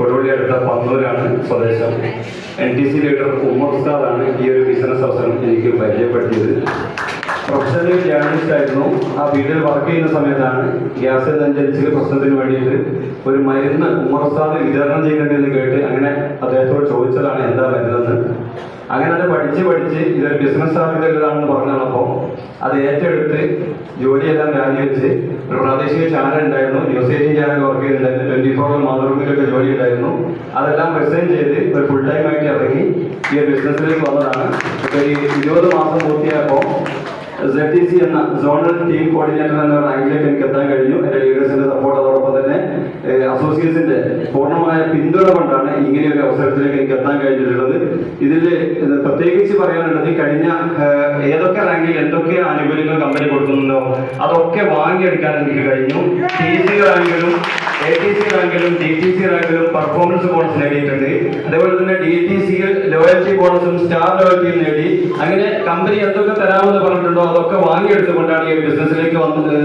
കൊടുവള്ളി അടുത്ത പന്നൂരാണ് സ്വദേശം. NTC leader Ummer ഉസ്താദാണ് ഈ ഒരു ബിസിനസ് അവസരം എനിക്ക് പരിചയപ്പെടുത്തിയത്. പ്രൊഫഷണൽ ജേർണലിസ്റ്റ് ആയിരുന്നു. ആ ഫീൽഡിൽ വർക്ക് ചെയ്യുന്ന സമയത്താണ് ഗ്യാസ് നെഞ്ചരിച്ചിൽ പ്രശ്നത്തിന് വേണ്ടിയിട്ട് ഒരു മരുന്ന് ഉമ്മർ ഉസ്താദ് വിതരണം ചെയ്യുന്നുണ്ടെന്ന് കേട്ട് അങ്ങനെ അദ്ദേഹത്തോട് ചോദിച്ചതാണ് എന്താ മരുന്നെന്ന്. അങ്ങനെ അത് പഠിച്ച് ഇതൊരു ബിസിനസ് സാധ്യതകളാണെന്ന് പറഞ്ഞപ്പോൾ അത് ഏറ്റെടുത്ത് ജോലിയെല്ലാം രാജിവെച്ച് ഒരു പ്രാദേശിക ചാനൽ ഉണ്ടായിരുന്നു, ന്യൂസ് 18 ചാനൽ വർക്ക് ചെയ്തിട്ടുണ്ടായിരുന്നു, 24 മാതൃഭൂമിയിലൊക്കെ ജോലി ഉണ്ടായിരുന്നു. അതെല്ലാം റിസൈൻ ചെയ്ത് ഒരു ഫുൾ ടൈം ആയിട്ട് ഇറങ്ങി ഈ ഒരു ബിസിനസ്സിലേക്ക് വന്നതാണ്. ഇപ്പോൾ ഈ 20 മാസം പൂർത്തിയായപ്പോൾ ZTC എന്ന സോണൽ ടീം കോർഡിനേറ്റർ എന്ന റാങ്കിലേക്ക് എനിക്ക് എത്താൻ കഴിഞ്ഞു. എൻ്റെ ലീഡേഴ്സിന്റെ സപ്പോർട്ട്, അതോടൊപ്പം തന്നെ അസോസിയേറ്റ്സിന്റെ പൂർണ്ണമായ പിന്തുണ കൊണ്ടാണ് ഇങ്ങനെ ഒരു അവസരത്തിലേക്ക് എനിക്ക് എത്താൻ കഴിഞ്ഞിട്ടുള്ളത്. ഇതിൽ പ്രത്യേകിച്ച് പറയാനുള്ളത്, കഴിഞ്ഞ ഏതൊക്കെ റാങ്കിൽ എന്തൊക്കെ ആനുകൂല്യങ്ങൾ കമ്പനി കൊടുക്കുന്നുണ്ടോ അതൊക്കെ വാങ്ങിയെടുക്കാൻ എനിക്ക് കഴിഞ്ഞു. TC റാങ്കിലും ATC റാങ്കിലും DTC റാങ്കിലും പെർഫോമൻസ് ബോണസ് നേടിയിട്ടുണ്ട്. അതേപോലെ തന്നെ DTCയിൽ ലോയൽറ്റി ബോണസും സ്റ്റാർ ലോയൽറ്റിയും നേടി. അങ്ങനെ കമ്പനി എന്തൊക്കെ തരാമെന്ന് പറഞ്ഞിട്ടുണ്ടോ അതൊക്കെ വാങ്ങിയെടുത്തുകൊണ്ടാണ് ഈ ബിസിനസ്സിലേക്ക് വന്നത്.